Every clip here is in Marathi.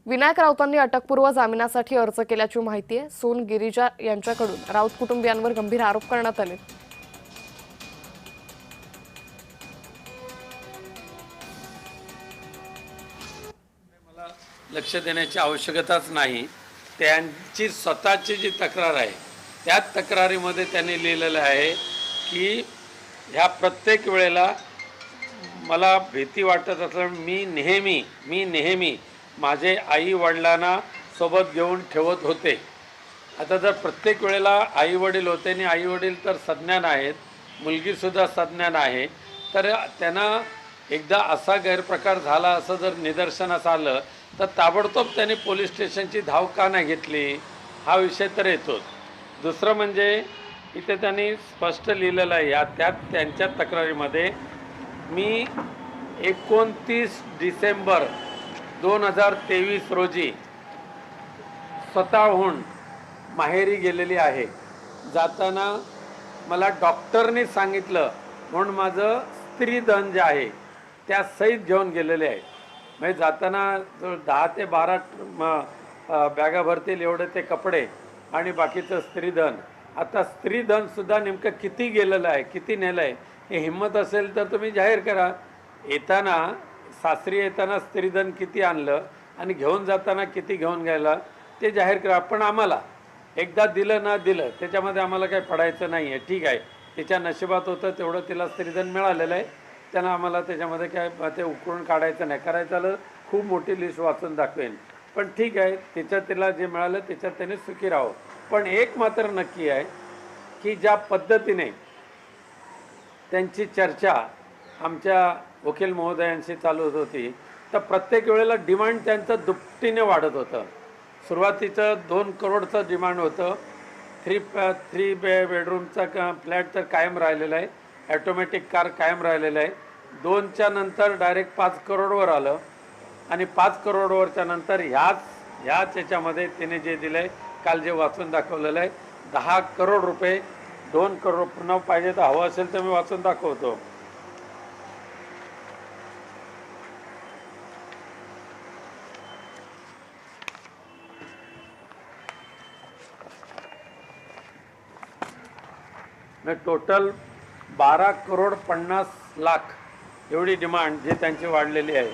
विनायक राऊतांनी अटकपूर्व जामिनासाठी अर्ज केल्याची माहिती आहे। सून गिरिजा यांच्याकडून राऊत कुटुंबियांवर गंभीर आरोप करण्यात आले। मला लक्ष देण्याची आवश्यकताच नाही। त्यांची स्वतःची जी तक्रार आहे त्या तक्रारीमध्ये त्यांनी लिहिलेलं आहे की ह्या प्रत्येक वेळेला मला भीती वाटत असल्यामुळे मी नेहमी माझे आई वडिलांना सोबत घेऊन ठेवत होते। आता जर प्रत्येक वेळेला आई वडील होते आणि आई वडील तर सज्ञान आहेत, मुलगीसुद्धा सज्ञान आहे, तर त्यांना एकदा असा गैरप्रकार झाला असं जर निदर्शनास आलं तर ताबडतोब त्यांनी पोलीस स्टेशनची धाव का नाही घेतली, हा विषय तर येतोच। दुसरं म्हणजे इथे त्यांनी स्पष्ट लिहिलेलं आहे या त्यांच्या तक्रारीमध्ये, मी 29 डिसेंबर 2023 रोजी स्वतःहून माहेरी गेलेली आहे। जाताना मला डॉक्टरने सांगितलं म्हणून माझं स्त्रीधन जे आहे त्या सहित घेऊन गेलेले आहे। म्हणजे जाताना 10 ते 12 बॅगा भरतील एवढे ते कपडे आणि बाकीचं स्त्रीधन। आता स्त्रीधनसुद्धा नेमकं किती गेलेलं आहे, किती नेलं आहे, हे हिंमत असेल तर तुम्ही जाहीर करा। येताना सासरी येताना स्त्रीधन किती आणलं आणि घेऊन जाताना किती घेऊन गेला ते जाहीर करा। पण आम्हाला एकदा दिलं ना दिलं त्याच्यामध्ये आम्हाला काही पडायचं नाही आहे। ठीक आहे, तिच्या नशिबात होतं तेवढं तिला स्त्रीधन मिळालेलं आहे, त्यांना आम्हाला त्याच्यामध्ये काय ते उकळून काढायचं नाही। करायचं आलं खूप मोठी लिस्ट वाचून दाखवेन, पण ठीक आहे, तिला जे मिळालं त्याच्यात त्याने सुखी राहावं। पण एक मात्र नक्की आहे की ज्या पद्धतीने त्यांची चर्चा आमच्या वकील महोदयांशी चालू होती तर प्रत्येक वेळेला डिमांड त्यांचं दुपटीने वाढत होतं। सुरुवातीचं 2 करोडचं डिमांड होतं। 3 बेडरूमचा फ्लॅट तर कायम राहिलेला आहे, ॲटोमॅटिक कार कायम राहिलेलं आहे। 2च्या नंतर डायरेक्ट 5 करोडवर आलं आणि 5 करोडवरच्या नंतर ह्याच याच्यामध्ये तिने जे दिलं आहे, काल जे वाचून दाखवलेलं आहे, 10 करोड रुपये, 2 करोड पुन्हा पाहिजे तर हवं असेल तर मी वाचून दाखवतो। टोटल 12 करोड 50 लाख एवढी डिमांड जे त्यांची वाढलेली आहे।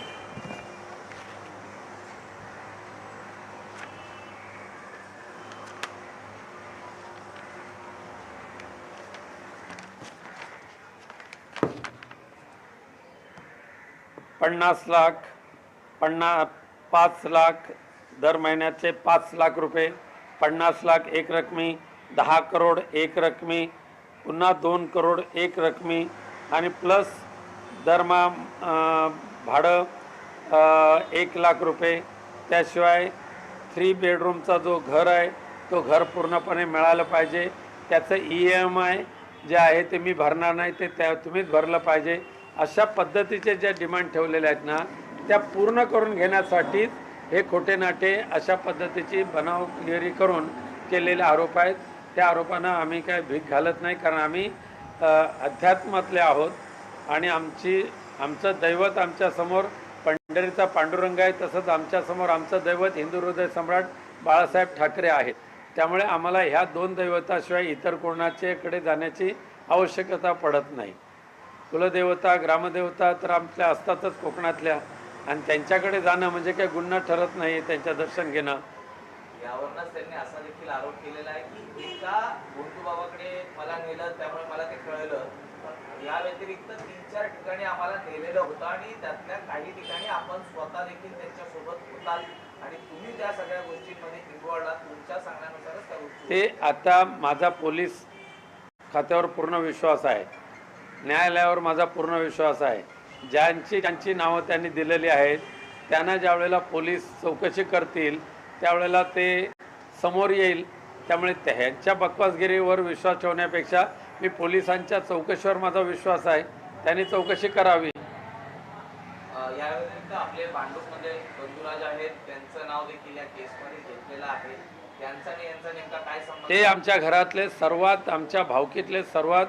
$50 लाख, 5 लाख दर महिन्याचे 5 लाख रुपये, 50 लाख एक रकमी, 10 करोड एक रकमी, पुन्हा 2 करोड एक रकमी आणि प्लस दरमहा भाडं 1 लाख रुपये। त्याशिवाय 3 बेडरूमचा जो घर आहे तो घर पूर्णपणे मिळालं पाहिजे, त्याचं EMI जे आहे ते मी भरणार नाही, ते तुम्हीच भरलं पाहिजे। अशा पद्धतीचे ज्या डिमांड ठेवलेल्या आहेत ना त्या पूर्ण करून घेण्यासाठीच हे खोटे नाटे अशा पद्धतीची बनावगिरी करून केलेले आरोप आहेत। त्या आरोपांना आम्ही काय भीक घालत नाही, कारण आम्ही अध्यात्मातले आहोत आणि आमचं दैवत आमच्यासमोर पंढरीचा पांडुरंग आहे, तसंच आमच्यासमोर आमचं दैवत हिंदू हृदय सम्राट बाळासाहेब ठाकरे आहेत। त्यामुळे आम्हाला ह्या 2 दैवताशिवाय इतर कोणाच्याकडे जाण्याची आवश्यकता पडत नाही। कुलदेवता ग्रामदेवता तर आपल्या असतातच कोकणातल्या, आणि त्यांच्याकडे जाणं म्हणजे काही गुन्हा ठरत नाही त्यांचं दर्शन घेणं। यावरूनच त्यांनी असा देखील आरोप केलेला आहे की एका गोंदूबाबाकडे मला नेलं त्यामुळे मला ते कळलं, या व्यतिरिक्त 3-4 ठिकाणी आम्हाला नेलेलं होतं आणि त्यातल्या काही ठिकाणी आपण स्वतः देखील त्यांच्यासोबत होताल आणि तुम्ही त्या सगळ्या गोष्टींमध्ये इन्व्हॉल्व आहात, तुमच्या सांगण्यानुसारच त्या गोष्टी। ते आता माझा पोलीस खात्यावर पूर्ण विश्वास आहे, न्यायालयावर माझा पूर्ण विश्वास आहे। ज्यांची नावं त्यांनी दिलेली आहेत त्यांना ज्या वेळेला पोलीस चौकशी करतील त्यावेळेला ते समोर येईल। त्यामुळे ह्यांच्या बकवासगिरीवर विश्वास ठेवण्यापेक्षा मी पोलिसांच्या चौकशीवर माझा विश्वास आहे, त्यांनी चौकशी करावी। या व्यतिरिक्त आपले भांडूपमध्ये बंधुराज आहेत, त्यांचं नाव देखील या केसमध्ये घेतलेलं आहे, त्यांचा आणि यांचा नेमका काय संबंध? ते आमच्या घरातले सर्वात, आमच्या भावकीतले सर्वात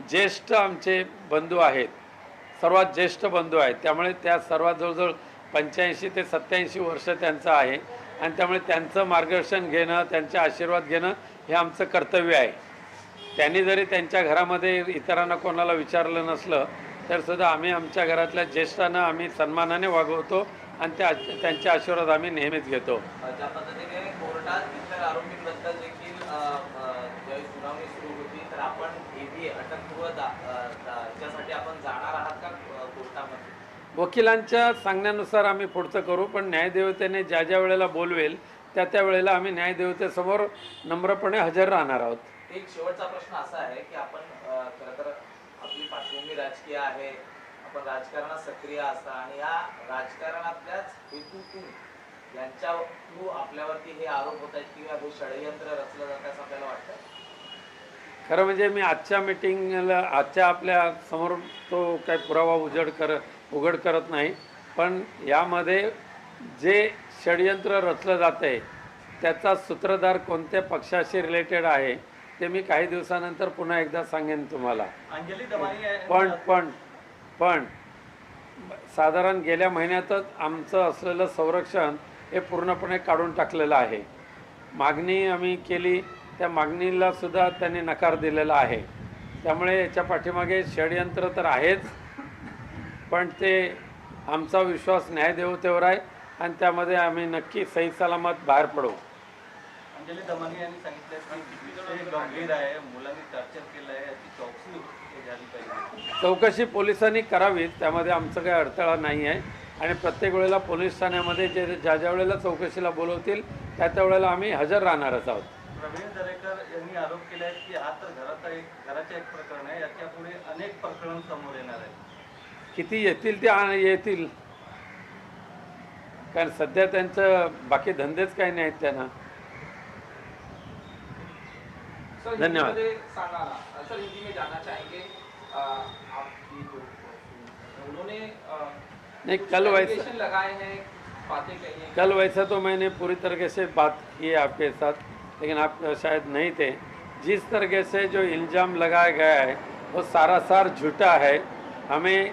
ज्येष्ठ आमचे बंधू आहेत, सर्वात ज्येष्ठ बंधू आहेत। त्यामुळे त्या सर्वात जवळजवळ 85 ते 87 वर्ष त्यांचं आहे आणि त्यामुळे त्यांचं मार्गदर्शन घेणं, त्यांचे आशीर्वाद घेणं हे आमचं कर्तव्य आहे. त्यांनी जरी त्यांच्या घरामध्ये इतरांना कोणाला विचारलं नसलं तर सुद्धा आम्ही आमच्या घरातल्या ज्येष्ठांना आम्ही सन्मानाने वागवतो आणि त्यांचे आशीर्वाद आम्ही नेहमीच घेतो. ज्या पद्धतीने कोर्टात इतर आरोपींबद्दल देखील ज्यावेळी सुनावणी सुरू होती तर आपण ED अटकपूर्व त्यासाठी आपण जाणार आहात का कोर्टामध्ये? वकिलांच्या सांगण्यानुसार आम्ही पुढचं करू, पण न्यायदेवतेने ज्या ज्या वेळेला बोलवेल त्या वेळेला आम्ही न्यायदेवतेसमोर नम्रपणे हजर राहणार आहोत. एक शेवटचा प्रश्न असा आहे की आपण खरं तर आपली पार्श्वभूमी राजकीय आहे, आपण राजकारणात सक्रिय असता आणि या राजकारणातल्याच हेतूतून यांच्या थ्रू आपल्यावरती हे आरोप होत आहेत किंवा हे षडयंत्र रचलं जात आहे असं आपल्याला वाटतं? खरं म्हणजे मी आजच्या मिटिंगला आपल्या समोर तो काही पुरावा उघड करत नाही, पण यामध्ये जे षडयंत्र रचलं जातं आहे त्याचा सूत्रधार कोणत्या पक्षाशी रिलेटेड आहे ते मी काही दिवसानंतर पुन्हा एकदा सांगेन तुम्हाला. पण साधारण गेल्या महिन्यातच आमचं असलेलं संरक्षण हे पूर्णपणे काढून टाकलेलं आहे. मागणी आम्ही केली, त्या मागणीला सुद्धा त्यांनी नकार दिलेला आहे. त्यामुळे याच्या पाठीमागे षडयंत्र तर आहेच, पण ते आमचा विश्वास न्यायदेवतेवर आहे आणि त्यामध्ये आम्ही नक्की सही सलामत बाहेर पडू. अंजली दमानी यांनी सांगितलं की विषय गंभीर आहे, मुलांनी टॉर्चर केलं आहे, याची चौकशी झाली पाहिजे. चौकशी पोलिसांनी करावी, त्यामध्ये आमचं काही अडथळा नाही आहे आणि प्रत्येक वेळेला पोलीस ठाण्यामध्ये ज्या वेळेला चौकशीला बोलवतील त्या वेळेला आम्ही हजर राहणारच आहोत. प्रवीण दरेकर यांनी आरोप केला आहे की हा तर घराचं एक प्रकरण आहे, याच्या पुढे अनेक प्रकरण समोर येणार आहे. किती येतील ते येतील, कारण सध्या त्यांचं बाकी धंदेच काही नाहीत त्यांना. धन्यवाद. सर हिंदी में जानना चाहेंगे आपकी जो उन्होंने नहीं कल वैसा तो मैंने पूरी तरीके से बात की है आपके साथ, लेकिन आप शायद नहीं थे. जिस तरीके से जो इल्ज़ाम लगाया गया है वो सारासार झूठा है, हमें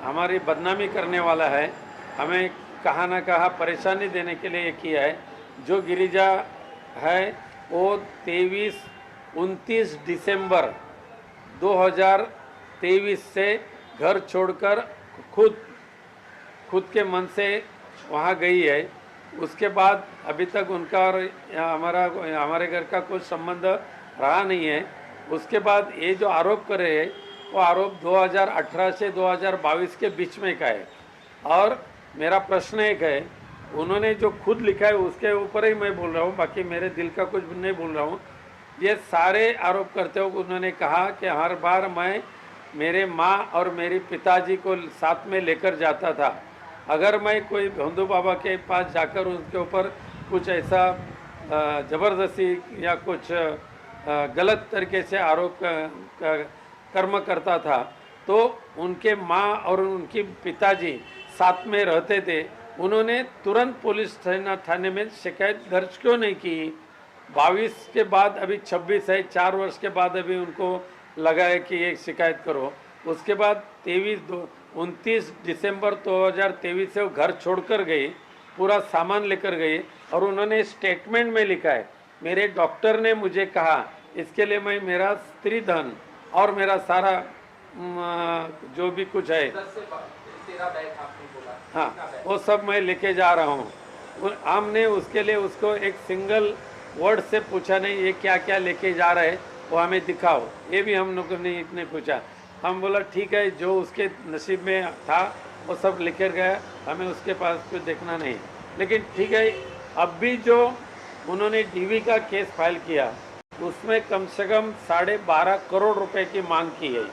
हमारी बदनामी करने वाला है, हमें कहाँ ना कहाँ परेशानी देने के लिए किया है. जो गिरिजा है वो 29 दिसंबर 2023 से घर छोड़कर खुद के मन से वहाँ गई है. उसके बाद अभी तक उनका और हमारे घर का कुछ संबंध रहा नहीं है. उसके बाद ये जो आरोप कर रहे हैं वो आरोप 2018 से 2022 के बीच में का है. और मेरा प्रश्न एक है, उन्होंने जो खुद लिखा है उसके ऊपर ही मैं बोल रहा हूँ, बाकी मेरे दिल का कुछ नहीं बोल रहा हूँ. ये सारे आरोप करते हुए उन्होंने कहा कि हर बार मैं मेरे माँ और मेरे पिताजी को साथ में लेकर जाता था. अगर मैं कोई भोंदू बाबा के पास जाकर उनके ऊपर कुछ ऐसा ज़बरदस्ती या कुछ गलत तरीके से आरोप कर्म करता था तो उनके माँ और उनकी पिताजी साथ में रहते थे. उन्होंने तुरंत पुलिस थाने में शिकायत दर्ज क्यों नहीं की? 22 के बाद अभी 26 है, 4 वर्ष के बाद अभी उनको लगा है कि ये शिकायत करो. उसके बाद 29 दिसंबर 2023 से वो घर छोड़कर गई, पूरा सामान लेकर गई और उन्होंने स्टेटमेंट में लिखा है मेरे डॉक्टर ने मुझे कहा इसके लिए मैं मेरा स्त्री धन और मेरा सारा जो भी कुछ है, हाँ, वो सब मैं लेके जा रहा हूँ. हमने उसके लिए उसको एक सिंगल वर्ड से पूछा नहीं ये क्या क्या लेके जा रहे वो हमें दिखाओ, ये भी हम लोगों ने नहीं पूछा. हम बोला ठीक है, जो उसके नसीब में था वो सब लेकर गया, हमें उसके पास कुछ देखना नहीं. लेकिन ठीक है, अब भी जो उन्होंने डीवी का केस फाइल किया उसमें कम से कम 12.5 करोड़ रुपए की मांग की है.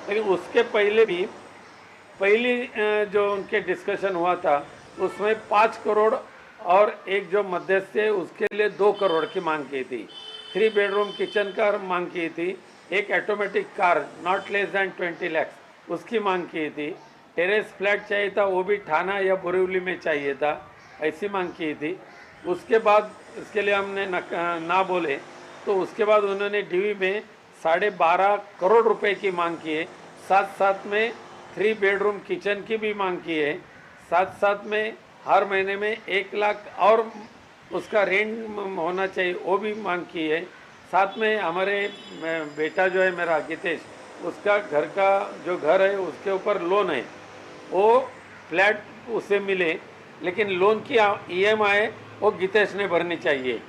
लेकिन उसके पहले भी पहली जो उनके डिस्कशन हुआ था उसमें 5 करोड़ और एक जो मध्यस्थ है उसके लिए 2 करोड़ की मांग की थी. 3 बेडरूम किचन का मांग की थी. एक automatic car not less than 20 lakh उसकी मांग की थी. टेरेस फ्लैट चाहिए था, वो भी ठाणा या बोरिवली में चाहिए था, ऐसी मांग की थी. उसके बाद इसके लिए हमने ना बोले तो उसके बाद उन्होंने डीवी में 12.5 करोड़ रुपए की मांग की है. साथ साथ में 3 बेडरूम किचन की भी मांग की है. साथ साथ में हर महीने में 1 लाख और उसका रेंट होना चाहिए, वो भी मांग की है। साथ में हमारे बेटा जो है मेरा गीतेश, उसका घर का जो घर है उसके ऊपर लोन है, वो फ्लैट उसे मिले, लेकिन लोन की EMI वो गीतेश ने भरनी चाहिए।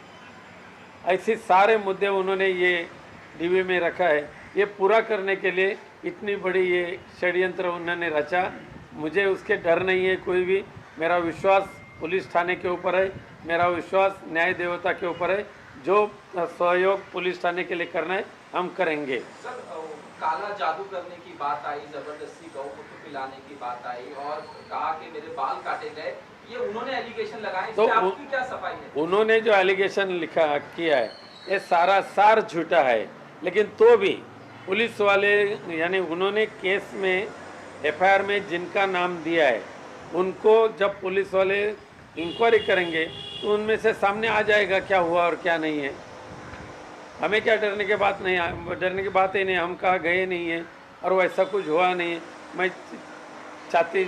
ऐसे सारे मुद्दे उन्होंने ये डीवी में रखा है। ये पूरा करने के लिए इतनी बड़ी ये षड्यंत्र उन्होंने रचा। मुझे उसके डर नहीं है कोई भी। मेरा विश्वास पुलिस थाने के ऊपर है, मेरा विश्वास न्याय देवता के ऊपर है। जो सहयोग पुलिस थाने के लिए करना है हम करेंगे। सर काला जादू करने की बात आई, जबरदस्ती गौमूत्र पिलाने की बात आई और कहा कि मेरे बाल काटे गए, ये उन्होंने एलिगेशन लगाए, तो इससे आपकी क्या सफाई है? उन्होंने जो एलिगेशन लिखा किया है ये सारा सार झूठा है। लेकिन तो भी पुलिस वाले यानी उन्होंने केस में FIR में जिनका नाम दिया है उनको जब पुलिस वाले इंक्वायरी करेंगे तो उनमें से सामने आ जाएगा क्या हुआ और क्या नहीं है। हमें क्या डरने की बात नहीं, डरने की बात ही नहीं। हम कहाँ गए नहीं है और वैसा कुछ हुआ नहीं है। मैं चाहती